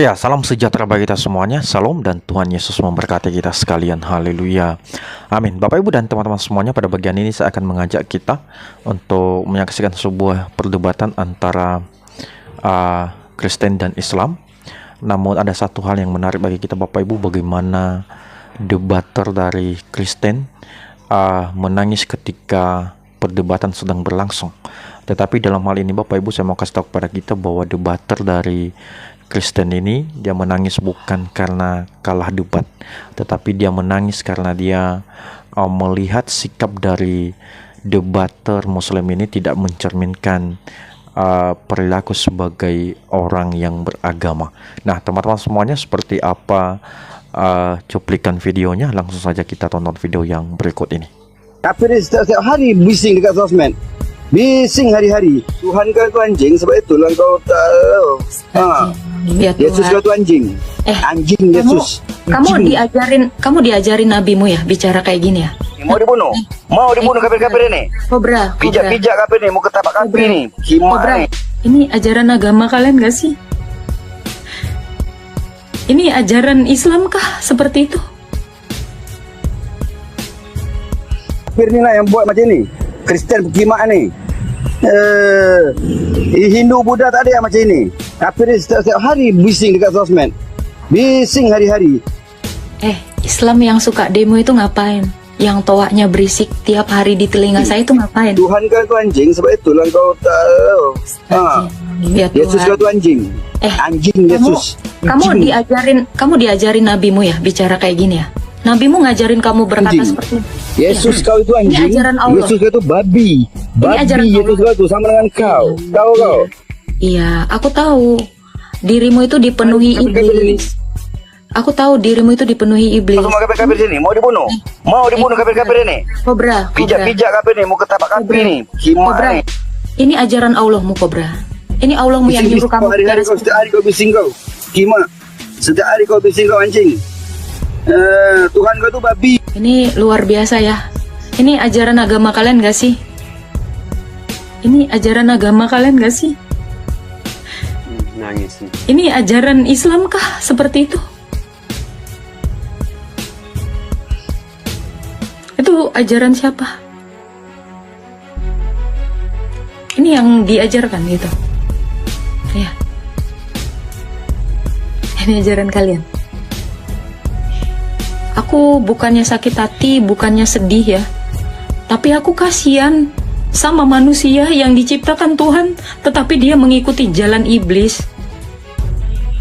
Ya, salam sejahtera bagi kita semuanya. Salam dan Tuhan Yesus memberkati kita sekalian. Haleluya. Amin. Bapak, Ibu, dan teman-teman semuanya, pada bagian ini saya akan mengajak kita untuk menyaksikan sebuah perdebatan antara Kristen dan Islam. Namun ada satu hal yang menarik bagi kita, Bapak Ibu, bagaimana debater dari Kristen menangis ketika perdebatan sedang berlangsung. Tetapi dalam hal ini, Bapak Ibu, saya mau kasih tahu kepada kita bahwa debater dari Kristen ini, dia menangis bukan karena kalah debat, tetapi dia menangis karena dia melihat sikap dari debater Muslim ini tidak mencerminkan perilaku sebagai orang yang beragama. Nah, teman-teman semuanya, seperti apa cuplikan videonya? Langsung saja kita tonton video yang berikut ini. Kafir setiap hari bising dekat sosmed. Bising hari-hari. Tuhan kau itu anjing, sebab itulah kau tahu. Ya, Yesus kau itu anjing. Anjing Yesus. Kamu diajarin nabimu ya bicara kayak gini ya? Mau dibunuh? Mau dibunuh kafir-kafir ini? Kobra. Pijak-pijak kafir ini, mau ketapak kafir ini. Kobra. Ini ajaran agama kalian gak sih? Ini ajaran Islam kah seperti itu? Kafir inilah yang buat macam ini. Kristen kimak ni. Hindu Buddha tak ada yang macam ini. Kafir setiap hari bising dekat sosmed. Bising hari-hari. Islam yang suka demo itu ngapain? Yang toaknya berisik tiap hari di telinga saya itu ngapain? Tuhan kau itu anjing, sebab itulah kau tahu. Ya, Yesus kau itu anjing. Anjing Yesus. Kamu diajarin nabimu ya bicara kayak gini ya? Nabimu ngajarin kamu berkata Anjing. seperti itu. Yesus kau itu anjing. Ini ajaran Allah. Yesus kau itu babi. ajaran Babi Yesus Allah. kau itu sama dengan kau. Tahu kau? Iya, aku tahu. Dirimu itu dipenuhi iblis. Aku tahu dirimu itu dipenuhi iblis. Semua kafir-kafir sini mau dibunuh. Mau dibunuh kafir-kafir ini. Kobra. Pijak-pijak kafir ini, mau ketapak kafir ini. Kobra. Kimak. Ini ajaran Allahmu, Kobra. Ini Allahmu yang nyuruh kamu Hari-hari kau, setiap hari kau bising kau. Kimak. Setiap hari kau bising kau anjing. Tuhan kau itu babi. Ini luar biasa ya. Ini ajaran agama kalian gak sih? Ini ajaran agama kalian gak sih? Nangis nih. Ini ajaran Islam kah seperti itu? Itu ajaran siapa? Ini yang diajarkan gitu. Ya. Ini ajaran kalian. Aku bukannya sakit hati, bukannya sedih ya. Tapi aku kasihan sama manusia yang diciptakan Tuhan, tetapi dia mengikuti jalan iblis.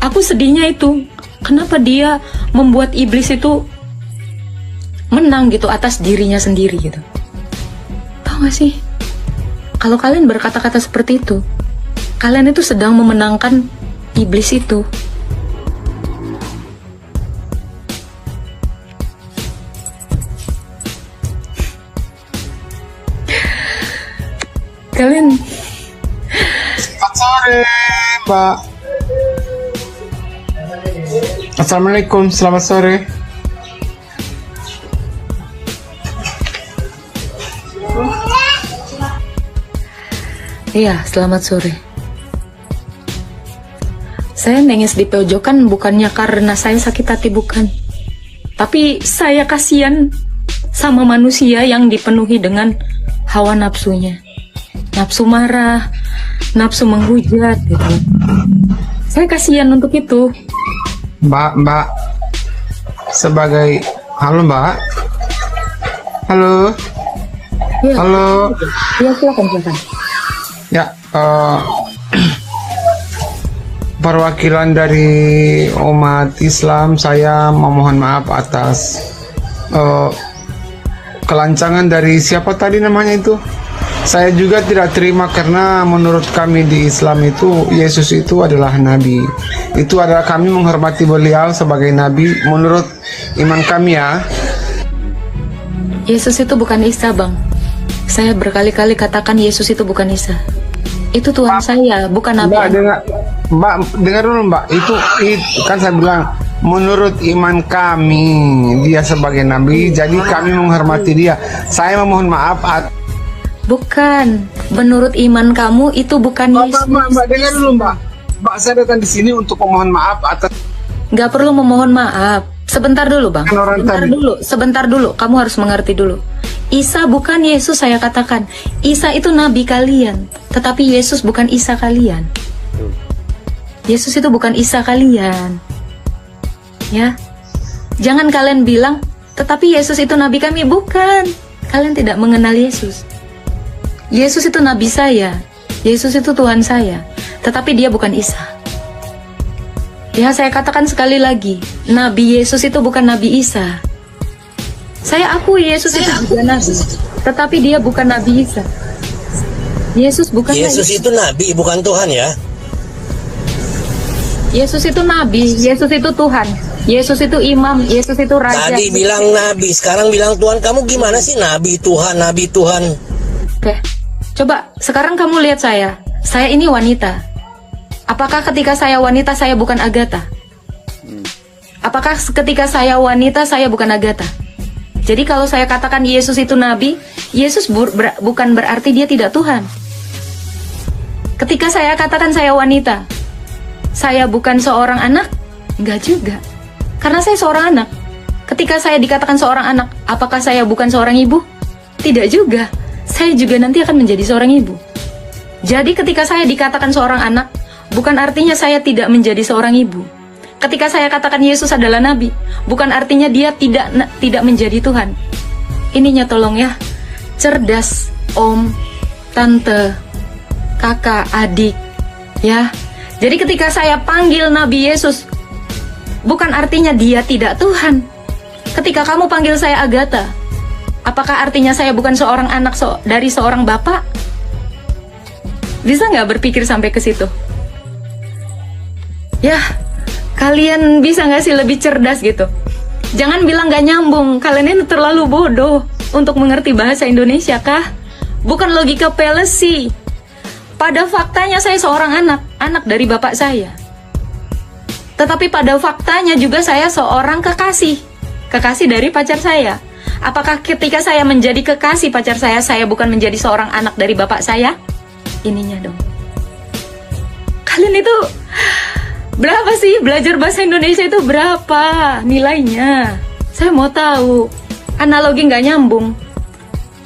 Aku sedihnya itu, kenapa dia membuat iblis itu menang gitu atas dirinya sendiri gitu. Tahu gak sih? Kalau kalian berkata-kata seperti itu, kalian itu sedang memenangkan iblis itu. Kalian Selamat sore, Mbak. Assalamualaikum, selamat sore. Iya, selamat sore. Saya nangis di pojokan bukannya karena saya sakit hati, bukan. Tapi saya kasihan sama manusia yang dipenuhi dengan hawa nafsunya. Nafsu marah, nafsu menghujat gitu. Saya kasihan untuk itu. Mbak. Sebagai halo, Mbak. Halo. Ya, Halo. ya silakan. Ya, perwakilan dari umat Islam, saya memohon maaf atas kelancangan dari siapa tadi namanya itu. Saya juga tidak terima karena menurut kami di Islam itu Yesus itu adalah nabi. Itu adalah kami menghormati beliau sebagai nabi menurut iman kami ya. Yesus itu bukan Isa, Bang. Saya berkali-kali katakan Yesus itu bukan Isa. Itu Tuhan saya, bukan Nabi. Mbak, dengar dulu Mbak. Itu kan saya bilang menurut iman kami dia sebagai nabi, jadi kami menghormati dia. Saya memohon maaf. Bukan, menurut iman kamu itu bukan Yesus. Mbak, dengar dulu Mbak. Pak, saya datang di sini untuk memohon maaf atas Nggak perlu memohon maaf. Sebentar dulu, Bang. Kan orang tadi. Sebentar dulu. Kamu harus mengerti dulu. Isa bukan Yesus, saya katakan. Isa itu nabi kalian. Tetapi Yesus bukan Isa kalian. Yesus itu bukan Isa kalian. Ya. Jangan kalian bilang, tetapi Yesus itu nabi kami. Bukan. Kalian tidak mengenal Yesus. Yesus itu nabi saya. Yesus itu Tuhan saya. Tetapi dia bukan Isa. Ya, saya katakan sekali lagi, Nabi Yesus itu bukan Nabi Isa. Saya akui Yesus itu juga Nabi, tetapi dia bukan Nabi Isa. Yesus bukan Yesus itu nabi, bukan Tuhan ya. Yesus itu Nabi, Yesus itu Tuhan, Yesus itu imam, Yesus itu raja. Tadi bilang nabi, sekarang bilang Tuhan. Kamu gimana sih nabi Tuhan, nabi Tuhan? Oke, coba sekarang kamu lihat saya. Saya ini wanita. Apakah ketika saya wanita saya bukan Agatha? Apakah ketika saya wanita saya bukan Agatha? Jadi kalau saya katakan Yesus itu nabi, Yesus bukan berarti dia tidak Tuhan. Ketika saya katakan saya wanita, saya bukan seorang anak? Enggak juga. Karena saya seorang anak. Ketika saya dikatakan seorang anak, apakah saya bukan seorang ibu? Tidak juga. Saya juga nanti akan menjadi seorang ibu. Jadi ketika saya dikatakan seorang anak, bukan artinya saya tidak menjadi seorang ibu. Ketika saya katakan Yesus adalah nabi, bukan artinya dia tidak menjadi Tuhan. Ininya tolong ya, cerdas, om, tante, kakak, adik, ya. Jadi ketika saya panggil Nabi Yesus, bukan artinya dia tidak Tuhan. Ketika kamu panggil saya Agatha, apakah artinya saya bukan seorang anak dari seorang bapak? Bisa nggak berpikir sampai ke situ? Ya, kalian bisa nggak sih lebih cerdas gitu? Jangan bilang nggak nyambung. Kalian ini terlalu bodoh untuk mengerti bahasa Indonesia kah? Bukan logika fallacy. Pada faktanya saya seorang anak dari bapak saya. Tetapi pada faktanya juga saya seorang kekasih dari pacar saya. Apakah ketika saya menjadi kekasih pacar saya bukan menjadi seorang anak dari bapak saya? Ininya dong. Kalian itu berapa sih belajar bahasa Indonesia itu berapa nilainya? Saya mau tahu. Analogi nggak nyambung.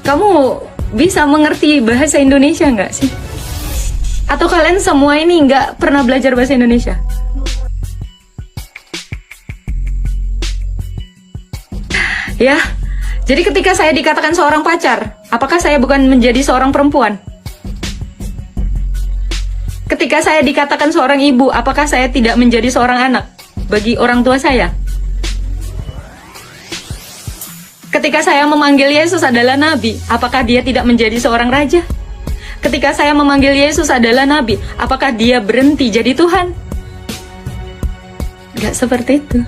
Kamu bisa mengerti bahasa Indonesia nggak sih? Atau kalian semua ini nggak pernah belajar bahasa Indonesia? Ya, jadi ketika saya dikatakan seorang pacar, apakah saya bukan menjadi seorang perempuan? Ketika saya dikatakan seorang ibu, apakah saya tidak menjadi seorang anak bagi orang tua saya? Ketika saya memanggil Yesus adalah nabi, apakah dia tidak menjadi seorang raja? Ketika saya memanggil Yesus adalah nabi, apakah dia berhenti jadi Tuhan? Gak seperti itu.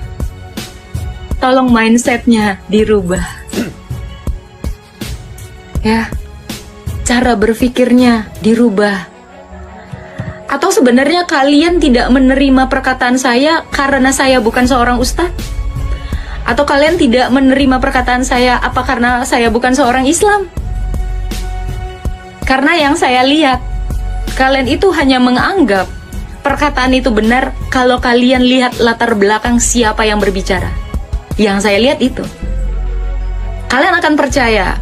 Tolong mindsetnya dirubah. Ya, cara berpikirnya dirubah. Atau sebenarnya kalian tidak menerima perkataan saya karena saya bukan seorang ustadz? Atau kalian tidak menerima perkataan saya apa karena saya bukan seorang Islam? Karena yang saya lihat, kalian itu hanya menganggap perkataan itu benar kalau kalian lihat latar belakang siapa yang berbicara. Yang saya lihat itu. Kalian akan percaya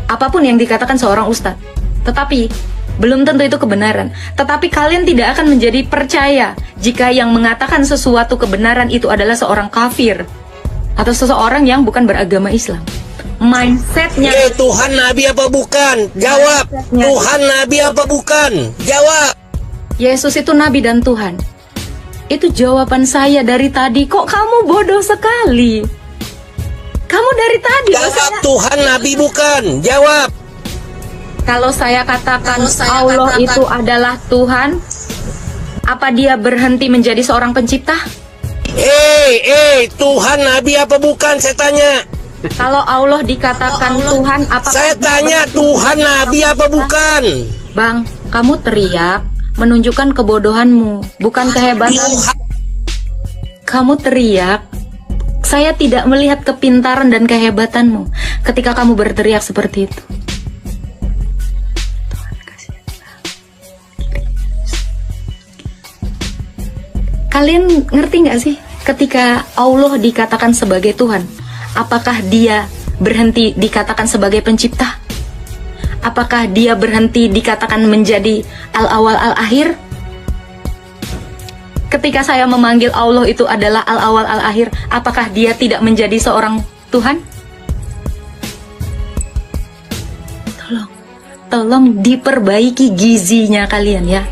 apapun yang dikatakan seorang ustadz. Tetapi belum tentu itu kebenaran. Tetapi kalian tidak akan menjadi percaya jika yang mengatakan sesuatu kebenaran itu adalah seorang kafir atau seseorang yang bukan beragama Islam. Mindsetnya. Tuhan nabi apa bukan? Jawab. Tuhan nabi apa bukan? Jawab. Yesus itu nabi dan Tuhan. Itu jawaban saya dari tadi. Kok kamu bodoh sekali? Kamu dari tadi. Jawab, Tuhan nabi bukan? Jawab. Kalau saya katakan Allah itu adalah Tuhan, apa dia berhenti menjadi seorang pencipta? Tuhan nabi apa bukan? Saya tanya. Kalau Allah dikatakan Tuhan, apa? Saya tanya, Tuhan nabi apa bukan? Bang, kamu teriak menunjukkan kebodohanmu, bukan kehebatanmu. Kamu teriak, saya tidak melihat kepintaran dan kehebatanmu ketika kamu berteriak seperti itu. Kalian ngerti nggak sih? Ketika Allah dikatakan sebagai Tuhan, apakah dia berhenti dikatakan sebagai pencipta? Apakah dia berhenti dikatakan menjadi al-awal al-akhir? Ketika saya memanggil Allah itu adalah al-awal al-akhir, apakah dia tidak menjadi seorang Tuhan? Tolong diperbaiki gizinya kalian ya.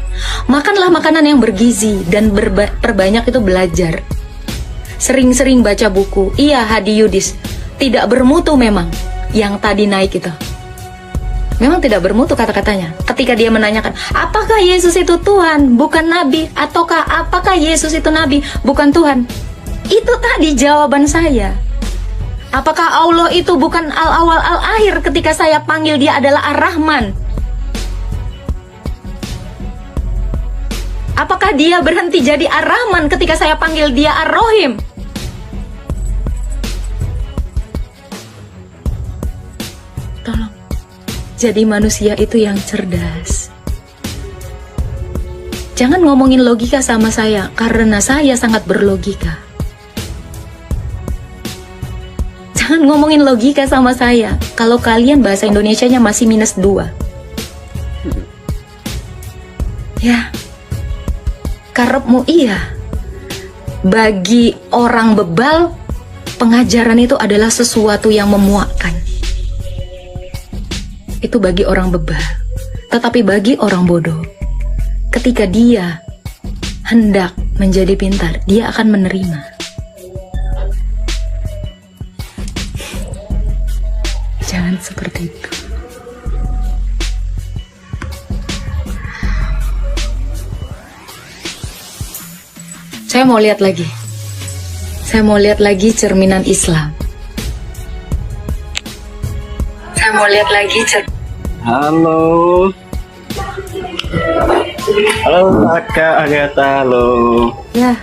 Makanlah makanan yang bergizi dan perbanyak itu belajar. Sering-sering baca buku. Iya, Hadi Yudis, tidak bermutu memang yang tadi naik itu. Memang tidak bermutu kata-katanya. Ketika dia menanyakan, apakah Yesus itu Tuhan, bukan Nabi? Ataukah apakah Yesus itu Nabi, bukan Tuhan? Itu tadi jawaban saya. Apakah Allah itu bukan al-awal al-akhir ketika saya panggil dia adalah Ar-Rahman? Apakah dia berhenti jadi Ar-Rahman ketika saya panggil dia Ar-Rohim? Tolong. Jadi manusia itu yang cerdas. Jangan ngomongin logika sama saya, karena saya sangat berlogika. Jangan ngomongin logika sama saya, kalau kalian bahasa Indonesianya masih -2. Ya, karepmu iya. Bagi orang bebal, pengajaran itu adalah sesuatu yang memuakkan. Itu bagi orang bebal. Tetapi bagi orang bodoh, ketika dia hendak menjadi pintar, dia akan menerima. Jangan seperti itu. Saya mau lihat lagi. Saya mau lihat lagi cerminan Islam. Saya mau lihat lagi Halo. Halo Kak Agatha, halo. Ya,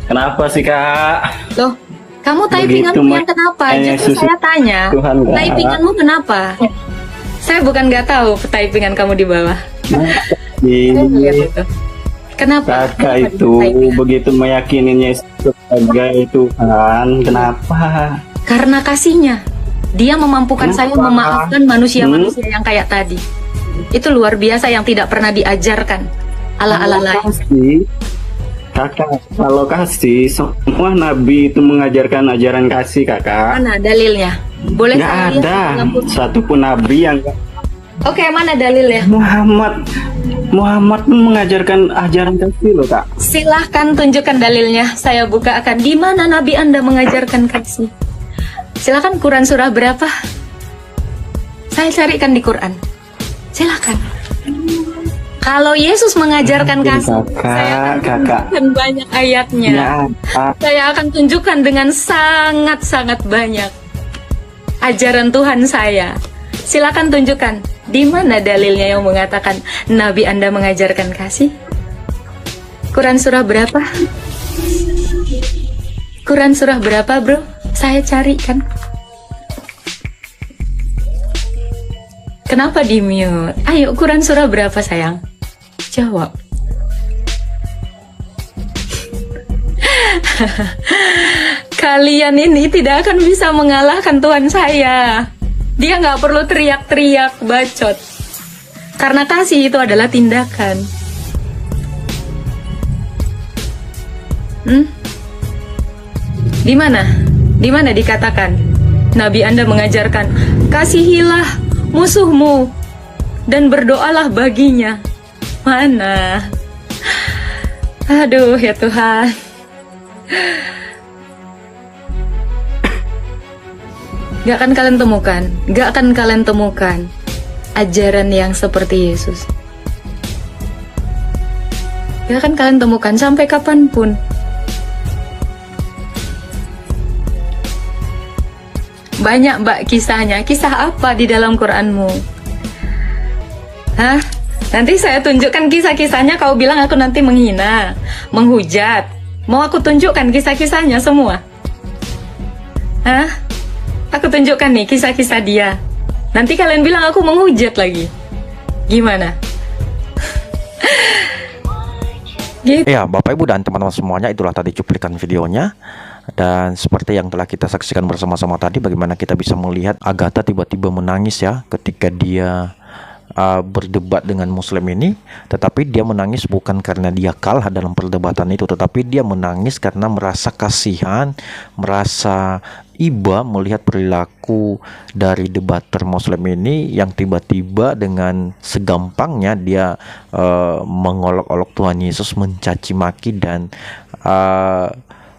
Kenapa sih Kak? loh, kamu typinganmu yang kenapa? Justru saya tanya, Tuhan, Kak. typinganmu kenapa? Saya bukan nggak tahu typingan kamu di bawah. Saya lihat itu. Kenapa? Kakak Kenapa itu di typingan? begitu meyakininya Yesus sebagai Tuhan. Kenapa? Karena kasihnya. Dia memampukan saya Kenapa? memaafkan manusia-manusia yang kayak tadi. Itu luar biasa yang tidak pernah diajarkan ala-ala lain. Kasih, Kakak, kalau kasih, semua nabi itu mengajarkan ajaran kasih, Kakak. Mana dalilnya? Boleh Nggak saya lihat ada di dalam buku? satupun nabi yang Oke, mana dalilnya? Muhammad pun mengajarkan ajaran kasih loh, Kak. Silahkan tunjukkan dalilnya. Saya buka akan di mana Nabi Anda mengajarkan kasih. Silahkan, Quran surah berapa? Saya carikan di Quran. Silahkan. Kalau Yesus mengajarkan kasih, saya akan tunjukkan banyak ayatnya. Ya, Kak. Saya akan tunjukkan dengan sangat-sangat banyak ajaran Tuhan saya. Silakan tunjukkan di mana dalilnya yang mengatakan Nabi Anda mengajarkan kasih. Quran surah berapa? Quran surah berapa, bro? Saya carikan. Kenapa di mute? Ayo, Quran surah berapa, sayang? Jawab. Kalian ini tidak akan bisa mengalahkan Tuhan saya. Dia nggak perlu teriak-teriak bacot. Karena kasih itu adalah tindakan. Di mana? Di mana dikatakan Nabi Anda mengajarkan kasihilah musuhmu dan berdoalah baginya? Mana? Aduh ya Tuhan. Gak akan kalian temukan, gak akan kalian temukan ajaran yang seperti Yesus. Gak akan kalian temukan sampai kapanpun. Banyak mbak kisahnya. Kisah apa di dalam Quranmu? Hah? Nanti saya tunjukkan kisah-kisahnya. Kau bilang aku nanti menghina, menghujat. Mau aku tunjukkan kisah-kisahnya semua? Hah? Aku tunjukkan nih kisah-kisah dia. Nanti kalian bilang aku menghujat lagi. Gimana? Gitu. Ya, Bapak Ibu dan teman-teman semuanya, itulah tadi cuplikan videonya. Dan seperti yang telah kita saksikan bersama-sama tadi, bagaimana kita bisa melihat Agatha tiba-tiba menangis ya ketika dia berdebat dengan Muslim ini. Tetapi dia menangis bukan karena dia kalah dalam perdebatan itu, tetapi dia menangis karena merasa kasihan, merasa iba melihat perilaku dari debater Muslim ini yang tiba-tiba dengan segampangnya dia mengolok-olok Tuhan Yesus, mencaci maki dan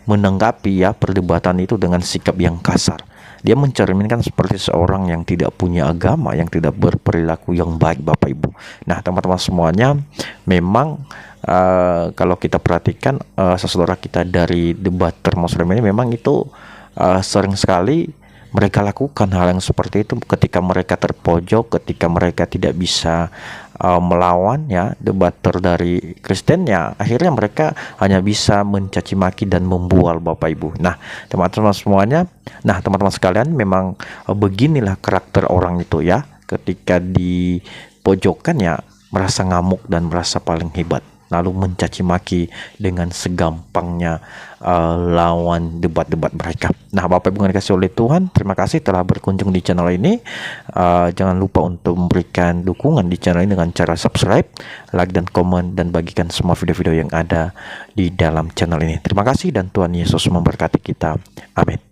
menanggapi ya perdebatan itu dengan sikap yang kasar. Dia mencerminkan seperti seorang yang tidak punya agama, yang tidak berperilaku yang baik, Bapak Ibu. Nah, teman-teman semuanya, memang kalau kita perhatikan saudara kita dari debater Muslim ini memang itu sering sekali mereka lakukan hal yang seperti itu ketika mereka terpojok, ketika mereka tidak bisa melawan ya debater dari Kristen, ya akhirnya mereka hanya bisa mencaci maki dan membual, Bapak Ibu. Nah, teman-teman semuanya, nah teman-teman sekalian, memang beginilah karakter orang itu ya, ketika dipojokkan ya merasa ngamuk dan merasa paling hebat, lalu mencaci maki dengan segampangnya lawan debat-debat mereka. Nah, Bapak Ibu yang dikasihi oleh Tuhan, terima kasih telah berkunjung di channel ini. Jangan lupa untuk memberikan dukungan di channel ini dengan cara subscribe, like dan komen, dan bagikan semua video-video yang ada di dalam channel ini. Terima kasih dan Tuhan Yesus memberkati kita. Amin.